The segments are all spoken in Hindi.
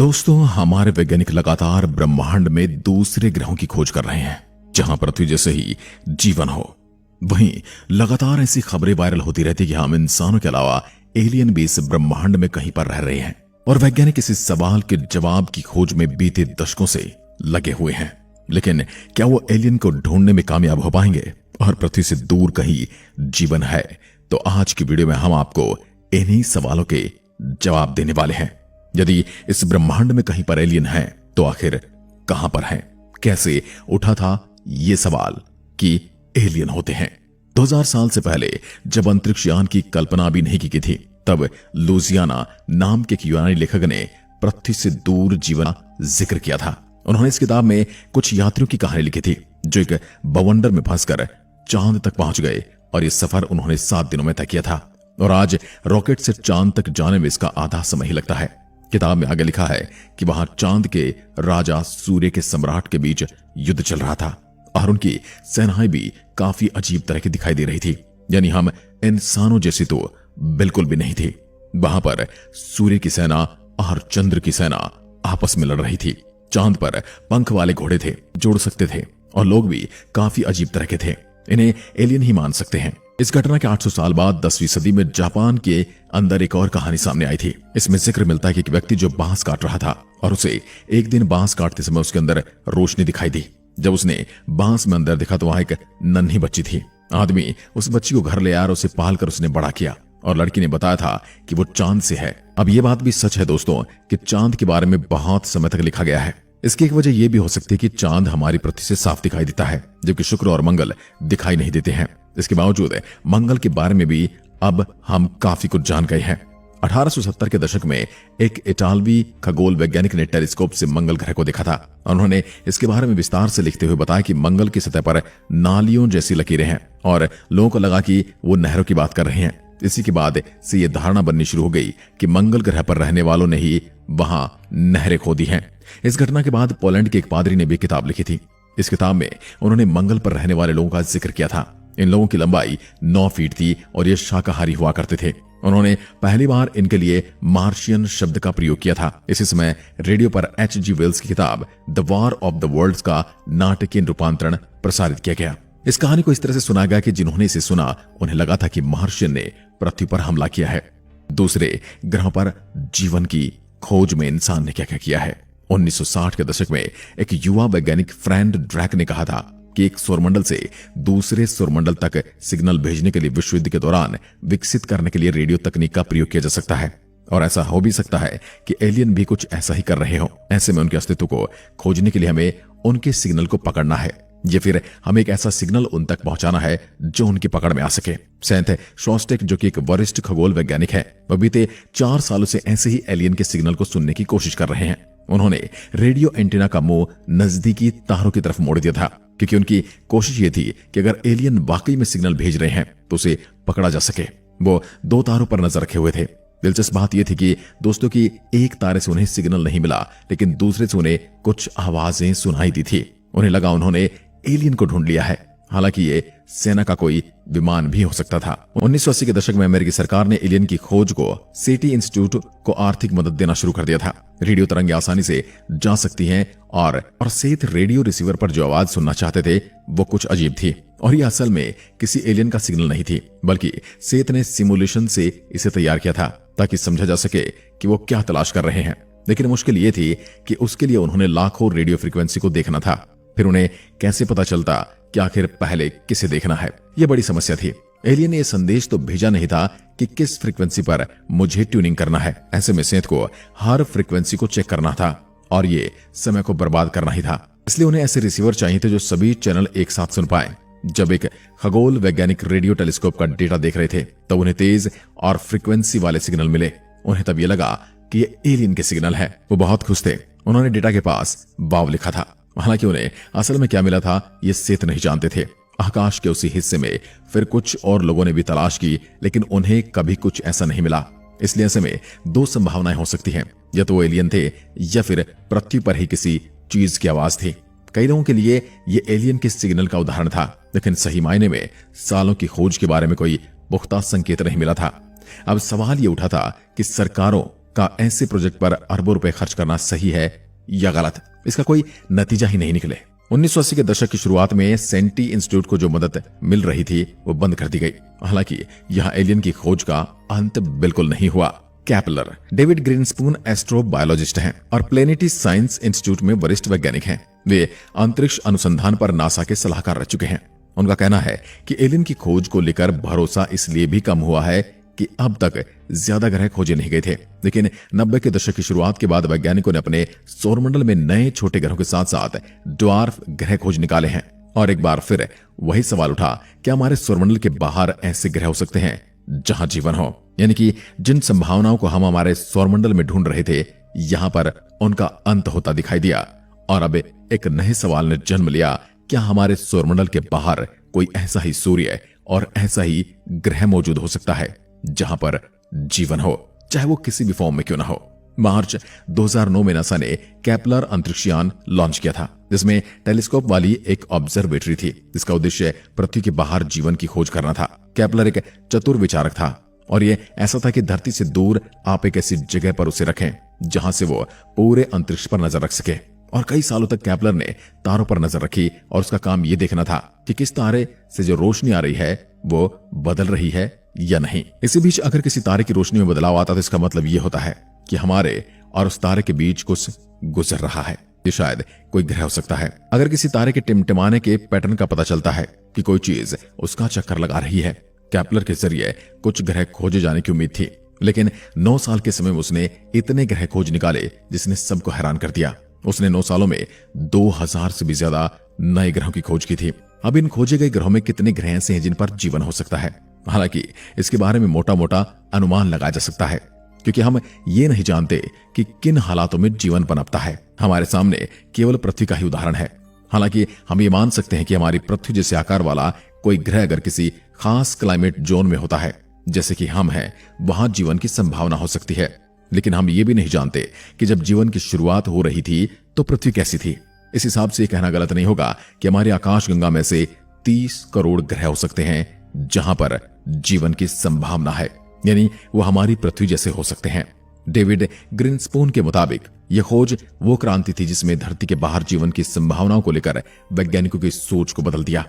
दोस्तों, हमारे वैज्ञानिक लगातार ब्रह्मांड में दूसरे ग्रहों की खोज कर रहे हैं जहां पृथ्वी जैसे ही जीवन हो। वहीं लगातार ऐसी खबरें वायरल होती रहती कि हम इंसानों के अलावा एलियन भी इस ब्रह्मांड में कहीं पर रह रहे हैं और वैज्ञानिक इस सवाल के जवाब की खोज में बीते दशकों से लगे हुए हैं। लेकिन क्या वो एलियन को ढूंढने में कामयाब हो पाएंगे और पृथ्वी से दूर कहीं जीवन है? तो आज की वीडियो में हम आपको इन्हीं सवालों के जवाब देने वाले हैं। यदि इस ब्रह्मांड में कहीं पर एलियन है तो आखिर कहां पर है? कैसे उठा था ये सवाल कि एलियन होते हैं? 2000 साल से पहले जब अंतरिक्ष यान की कल्पना भी नहीं की गई थी, तब लुजियाना नाम के एक यूनानी लेखक ने पृथ्वी से दूर जीवन का जिक्र किया था। उन्होंने इस किताब में कुछ यात्रियों की कहानी लिखी थी जो एक बवंडर में फंसकर चांद तक पहुंच गए और यह सफर उन्होंने 7 दिनों में तय किया था। और आज रॉकेट से चांद तक जाने में इसका आधा समय ही लगता है। किताब में आगे लिखा है कि वहां चांद के राजा सूर्य के सम्राट के बीच युद्ध चल रहा था और उनकी सेनाएं भी काफी अजीब तरह की दिखाई दे रही थी। यानी हम इंसानों जैसी तो बिल्कुल भी नहीं थी। वहां पर सूर्य की सेना और चंद्र की सेना आपस में लड़ रही थी। चांद पर पंख वाले घोड़े थे जो उड़ सकते थे और लोग भी काफी अजीब तरह के थे। इन्हें एलियन ही मान सकते हैं। इस घटना के 800 साल बाद 10वीं सदी में जापान के अंदर एक और कहानी सामने आई थी। इसमें जिक्र मिलता है कि एक व्यक्ति जो बांस काट रहा था और उसे एक दिन बांस काटते समय उसके अंदर रोशनी दिखाई दी। जब उसने बांस में अंदर देखा तो वहां एक नन्ही बच्ची थी। आदमी उस बच्ची को घर ले आया और उसे पालकर उसने बड़ा किया और लड़की ने बताया था कि वो चांद से है। अब ये बात भी सच है दोस्तों कि चांद के बारे में बहुत समय तक लिखा गया है। इसकी एक वजह यह भी हो सकती है कि चांद हमारी पृथ्वी से साफ दिखाई देता है जबकि शुक्र और मंगल दिखाई नहीं देते हैं। इसके बावजूद मंगल के बारे में भी अब हम काफी कुछ जान गए हैं। 1870 के दशक में एक इटालवी खगोल वैज्ञानिक ने टेलीस्कोप से मंगल ग्रह को देखा था। उन्होंने इसके बारे में विस्तार से लिखते हुए बताया कि मंगल की सतह पर नालियों जैसी लकीरें हैं और लोगों को लगा कि वो नहरों की बात कर रहे हैं। इसी के बाद से ये धारणा बननी शुरू हो गई कि मंगल ग्रह पर रहने वालों ने ही वहां नहरें खोदी हैं। इस घटना के बाद पोलैंड के एक पादरी ने भी किताब लिखी थी। इस किताब में उन्होंने मंगल पर रहने वाले लोगों का जिक्र किया था। इन लोगों की लंबाई 9 फीट थी और ये शाकाहारी हुआ करते थे। उन्होंने पहली बार इनके लिए मार्शियन शब्द का प्रयोग किया था। इसी समय रेडियो पर H.G. वेल्स की किताब the war of the worlds का नाटकीय रूपांतरण प्रसारित किया गया। इस कहानी को इस तरह से सुना गया कि जिन्होंने इसे सुना उन्हें लगा था कि मार्शियन ने पृथ्वी पर हमला किया है। दूसरे ग्रहों पर जीवन की खोज में इंसान ने क्या क्या किया है। 1960 के दशक में एक युवा वैज्ञानिक फ्रैंड ड्रैक ने कहा था कि एक सौरमंडल से दूसरे सौरमंडल तक सिग्नल भेजने के लिए विश्व युद्ध के दौरान विकसित करने के लिए रेडियो तकनीक का प्रयोग किया जा सकता है। और ऐसा हो भी सकता है कि एलियन भी कुछ ऐसा ही कर रहे हो। ऐसे में उनके अस्तित्व को खोजने के लिए हमें उनके सिग्नल को पकड़ना है या फिर हमें एक ऐसा सिग्नल उन तक पहुंचाना है जो उनकी पकड़ में आ सके। सेंथ शॉस्टेक जो कि एक वरिष्ठ खगोल वैज्ञानिक है, वह बीते 4 सालों से ऐसे ही एलियन के सिग्नल को सुनने की कोशिश कर रहे हैं। उन्होंने रेडियो एंटीना का मुंह नजदीकी तारों की तरफ मोड़ दिया था क्योंकि उनकी कोशिश ये थी कि अगर एलियन वाकई में सिग्नल भेज रहे हैं तो उसे पकड़ा जा सके। वो 2 तारों पर नजर रखे हुए थे। दिलचस्प बात यह थी कि दोस्तों की एक तारे से उन्हें सिग्नल नहीं मिला लेकिन दूसरे से उन्हें कुछ आवाजें सुनाई दी थी। उन्हें लगा उन्होंने एलियन को ढूंढ लिया है। हालांकि ये सेना का कोई विमान भी हो सकता था। 1980 के दशक में अमेरिकी सरकार ने एलियन की खोज को सेटी इंस्टीट्यूट को आर्थिक मदद देना शुरू कर दिया था। रेडियो तरंगें आसानी से जा सकती हैं और सेत रेडियो रिसीवर पर जो आवाज सुनना चाहते थे वो कुछ अजीब थी और ये असल में किसी एलियन का सिग्नल नहीं थी बल्कि सेत ने सिमुलेशन से इसे तैयार किया था ताकि समझा जा सके कि वो क्या तलाश कर रहे हैं। लेकिन मुश्किल ये थी कि उसके लिए उन्होंने लाखों रेडियो फ्रीक्वेंसी को देखना था। फिर उन्हें कैसे पता चलता कि आखिर पहले किसे देखना है? यह बड़ी समस्या थी। एलियन ने यह संदेश तो भेजा नहीं था कि किस फ्रीक्वेंसी पर मुझे ट्यूनिंग करना है। ऐसे में सेत को हर फ्रीक्वेंसी को चेक करना था और ये समय को बर्बाद करना ही था। इसलिए उन्हें ऐसे रिसीवर चाहिए थे जो सभी चैनल एक साथ सुन पाए। जब एक खगोल वैज्ञानिक रेडियो टेलीस्कोप का डेटा देख रहे थे तब उन्हें तेज और फ्रीक्वेंसी वाले सिग्नल मिले। उन्हें तब यह लगा कि ये एलियन के सिग्नल है। वो बहुत खुश थे। उन्होंने डेटा के पास वाव लिखा था। हालांकि उन्हें असल में क्या मिला था ये सेत नहीं जानते थे। आकाश के उसी हिस्से में फिर कुछ और लोगों ने भी तलाश की लेकिन उन्हें कभी कुछ ऐसा नहीं मिला। इसलिए ऐसे में 2 संभावनाएं हो सकती हैं, या तो वो एलियन थे या फिर पृथ्वी पर ही किसी चीज की आवाज थी। कई लोगों के लिए ये एलियन के सिग्नल का उदाहरण था लेकिन सही मायने में सालों की खोज के बारे में कोई पुख्ता संकेत नहीं मिला था। अब सवाल ये उठा था कि सरकारों का ऐसे प्रोजेक्ट पर अरबों रुपए खर्च करना सही है या गलत, इसका कोई नतीजा ही नहीं निकले। 1980 के दशक की शुरुआत में सेंटी इंस्टीट्यूट को जो मदद मिल रही थी वो बंद कर दी गई। हालांकि यहां एलियन की खोज का अंत बिल्कुल नहीं हुआ। केपलर, डेविड ग्रीनस्पून एस्ट्रोबायोलॉजिस्ट हैं और प्लेनेटरी साइंस इंस्टीट्यूट में वरिष्ठ वैज्ञानिक हैं। वे अंतरिक्ष अनुसंधान पर नासा के सलाहकार रह चुके हैं। उनका कहना है कि एलियन की खोज को लेकर भरोसा इसलिए भी कम हुआ है कि अब तक ज्यादा ग्रह खोजे नहीं गए थे, लेकिन 90 के दशक की शुरुआत के बाद वैज्ञानिकों ने अपने सौरमंडल में नए छोटे ग्रहों के साथ साथ ड्वार्फ ग्रह खोज निकाले हैं। और एक बार फिर वही सवाल उठा, क्या हमारे सौरमंडल के बाहर ऐसे ग्रह हो सकते हैं जहां जीवन हो? यानी कि जिन संभावनाओं को हम हमारे सौरमंडल में ढूंढ रहे थे, यहां पर उनका अंत होता दिखाई दिया। और अब एक नए सवाल ने जन्म लिया, क्या हमारे सौरमंडल के बाहर कोई ऐसा ही सूर्य और ऐसा ही ग्रह मौजूद हो सकता है जहां पर जीवन हो, चाहे वो किसी भी फॉर्म में क्यों ना हो? मार्च 2009 में नासा ने केपलर अंतरिक्षयान लॉन्च किया था, जिसमें टेलीस्कोप वाली एक ऑब्जर्वेटरी थी जिसका उद्देश्य पृथ्वी के बाहर जीवन की खोज करना था। केपलर एक चतुर विचारक था और यह ऐसा था कि धरती से दूर आप एक ऐसी जगह पर उसे रखें जहां से वो पूरे अंतरिक्ष पर नजर रख सके। और कई सालों तक केपलर ने तारों पर नजर रखी और उसका काम यह देखना था कि किस तारे से जो रोशनी आ रही है वो बदल रही है या नहीं। इसी बीच अगर किसी तारे की रोशनी में बदलाव आता तो इसका मतलब यह होता है कि हमारे और उस तारे के बीच कुछ गुजर रहा है। ये शायद कोई ग्रह हो सकता है। अगर किसी तारे के टिमटिमाने के पैटर्न का पता चलता है कि कोई चीज उसका चक्कर लगा रही है। केपलर के जरिए कुछ ग्रह खोजे जाने की उम्मीद थी, लेकिन 9 साल के समय में उसने इतने ग्रह खोज निकाले जिसने सबको हैरान कर दिया। उसने 9 सालों में 2000 से भी ज्यादा नए ग्रहों की खोज की थी। अब इन खोजे गए ग्रहों में कितने ग्रह ऐसे हैं जिन पर जीवन हो सकता है? हालांकि इसके बारे में मोटा मोटा अनुमान लगाया जा सकता है, क्योंकि हम ये नहीं जानते कि किन हालातों में जीवन पनपता है। हमारे सामने केवल पृथ्वी का ही उदाहरण है। हालांकि हम ये मान सकते हैं कि हमारी पृथ्वी जैसे आकार वाला कोई ग्रह अगर किसी खास क्लाइमेट जोन में होता है, जैसे कि हम हैं, वहां जीवन की संभावना हो सकती है। लेकिन हम ये भी नहीं जानते कि जब जीवन की शुरुआत हो रही थी तो पृथ्वी कैसी थी। इस हिसाब से कहना गलत नहीं होगा कि हमारी आकाशगंगा में से 30 करोड़ ग्रह हो सकते हैं जहां पर जीवन की संभावना है, यानी वो हमारी पृथ्वी जैसे हो सकते हैं। डेविड ग्रीनस्पून के मुताबिक यह खोज वो क्रांति थी जिसमें धरती के बाहर जीवन की संभावनाओं को लेकर वैज्ञानिकों की सोच को बदल दिया।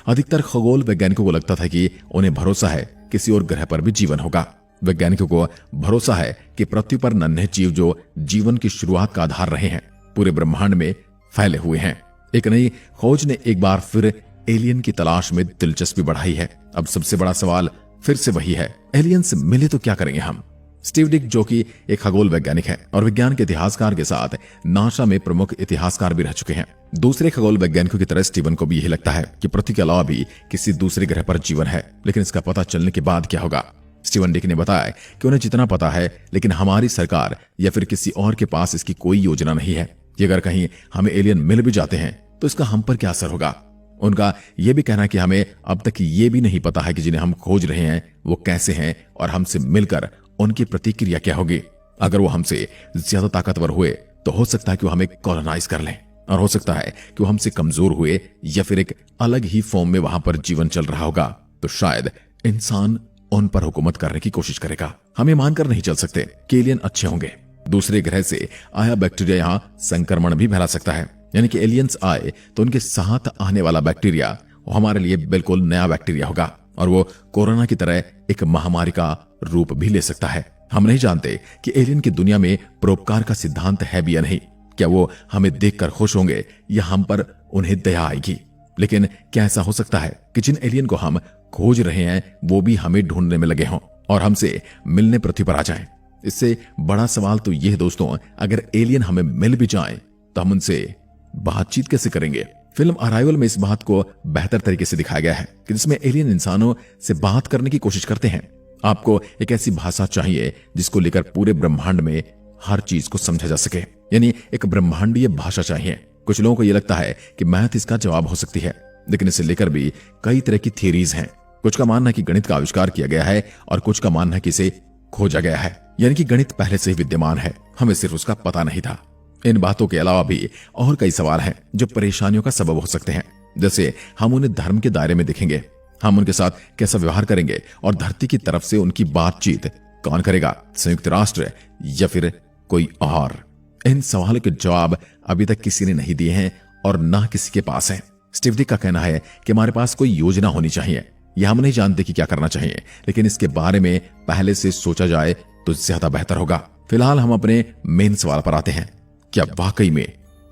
अधिकतर खगोल वैज्ञानिकों को लगता था कि उन्हें भरोसा है किसी और ग्रह पर भी जीवन होगा। वैज्ञानिकों को भरोसा है कि पृथ्वी पर नन्हे जीव जो जीवन की शुरुआत का आधार रहे हैं पूरे ब्रह्मांड में फैले हुए हैं। एक नई खोज ने एक बार फिर एलियन की तलाश में दिलचस्पी बढ़ाई है। अब सबसे बड़ा सवाल फिर से वही है, एलियन से मिले तो क्या करेंगे हम? स्टीव डिक, जो कि एक खगोल वैज्ञानिक है और विज्ञान के इतिहासकार के साथ नासा में प्रमुख इतिहासकार भी रह चुके हैं, दूसरे खगोल वैज्ञानिकों की तरह स्टीवन को भी यही लगता है कि पृथ्वी के अलावा भी किसी दूसरे ग्रह पर जीवन है, लेकिन इसका पता चलने के बाद क्या होगा? स्टीवन डिक ने बताया कि उन्हें जितना पता है, लेकिन हमारी सरकार या फिर किसी और के पास इसकी कोई योजना नहीं है कि अगर कहीं हमें एलियन मिल भी जाते हैं तो इसका हम पर क्या असर होगा। उनका यह भी कहना है कि हमें अब तक ये भी नहीं पता है कि जिन्हें हम खोज रहे हैं वो कैसे हैं और हमसे मिलकर उनकी प्रतिक्रिया क्या होगी। अगर वो हमसे ज्यादा ताकतवर हुए तो हो सकता है कि वो हमें कॉलोनाइज कर लें, और हो सकता है कि वो हमसे कमजोर हुए या फिर एक अलग ही फॉर्म में वहां पर जीवन चल रहा होगा, तो शायद इंसान उन पर हुकूमत करने की कोशिश करेगा। हमें मानकर नहीं चल सकते कि एलियन अच्छे होंगे। दूसरे ग्रह से आया बैक्टीरिया यहां संक्रमण भी फैला सकता है, यानी कि एलियंस आए तो उनके साथ आने वाला बैक्टीरिया वो हमारे लिए बिल्कुल नया बैक्टीरिया होगा और वो कोरोना की तरह एक महामारी का रूप भी ले सकता है। हम नहीं जानते कि एलियन की दुनिया में परोपकार का सिद्धांत है भी या नहीं। क्या वो हमें देखकर खुश होंगे या हम पर उन्हें दया आएगी? लेकिन क्या ऐसा हो सकता है कि जिन एलियन को हम खोज रहे हैं वो भी हमें ढूंढने में लगे हों और हमसे मिलने पृथ्वी पर आ जाएं? इससे बड़ा सवाल तो यह दोस्तों, अगर एलियन हमें मिल भी जाएं तो हम उनसे बातचीत कैसे करेंगे? फिल्म अराइवल में इस बात को बेहतर तरीके से दिखाया गया है कि जिसमें एलियन इंसानों से बात करने की कोशिश करते हैं। आपको एक ऐसी भाषा चाहिए जिसको लेकर पूरे ब्रह्मांड में हर चीज को समझा जा सके, यानी एक ब्रह्मांडीय भाषा चाहिए। कुछ लोगों को यह लगता है कि मैथ इसका जवाब हो सकती है, लेकिन इसे लेकर भी कई तरह की थियरीज हैं। कुछ का मानना है कि गणित का आविष्कार किया गया है और कुछ का मानना है कि इसे खोजा गया है, यानी कि गणित पहले से ही विद्यमान है, हमें सिर्फ उसका पता नहीं था। इन बातों के अलावा भी और कई सवाल हैं जो परेशानियों का सबब हो सकते हैं, जैसे हम उन्हें धर्म के दायरे में देखेंगे, हम उनके साथ कैसा व्यवहार करेंगे और धरती की तरफ से उनकी बातचीत कौन करेगा, संयुक्त राष्ट्र या फिर कोई और? इन सवालों के जवाब अभी तक किसी ने नहीं दिए हैं और ना किसी के पास है। स्टीव डिक का कहना है कि हमारे पास कोई योजना होनी चाहिए। यह हम नहीं जानते कि क्या करना चाहिए, लेकिन इसके बारे में पहले से सोचा जाए तो ज्यादा बेहतर होगा। फिलहाल हम अपने मेन सवाल पर आते हैं, क्या वाकई में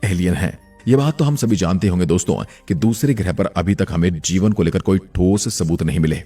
एलियन है? ये बात तो हम सभी जानते होंगे दोस्तों कि दूसरे ग्रह पर अभी तक हमें जीवन को लेकर कोई ठोस सबूत नहीं मिले।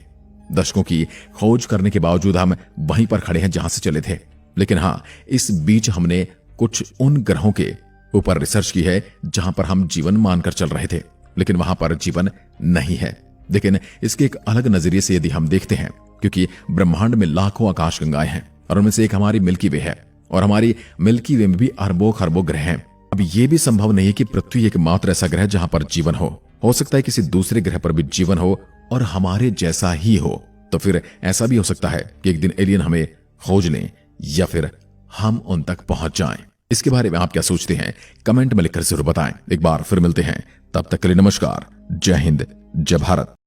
दशकों की खोज करने के बावजूद हम वहीं पर खड़े हैं जहां से चले थे। लेकिन हां, इस बीच हमने कुछ उन ग्रहों के ऊपर रिसर्च की है जहां पर हम जीवन मानकर चल रहे थे, लेकिन वहां पर जीवन नहीं है। लेकिन इसके एक अलग नजरिए से यदि हम देखते हैं, क्योंकि ब्रह्मांड में लाखों आकाशगंगाएं हैं और उनमें से एक हमारी मिल्की वे है, और हमारी मिल्की वे में भी अरबों खरबों ग्रह हैं। अब यह भी संभव नहीं है कि पृथ्वी एकमात्र ऐसा ग्रह जहां पर जीवन हो सकता है किसी दूसरे ग्रह पर भी जीवन हो और हमारे जैसा ही हो। तो फिर ऐसा भी हो सकता है कि एक दिन एलियन हमें खोज लें या फिर हम उन तक पहुंच जाएं। इसके बारे में आप क्या सोचते हैं, कमेंट में लिखकर जरूर बताएं। एक बार फिर मिलते हैं, तब तक के लिए नमस्कार, जय हिंद, जय भारत।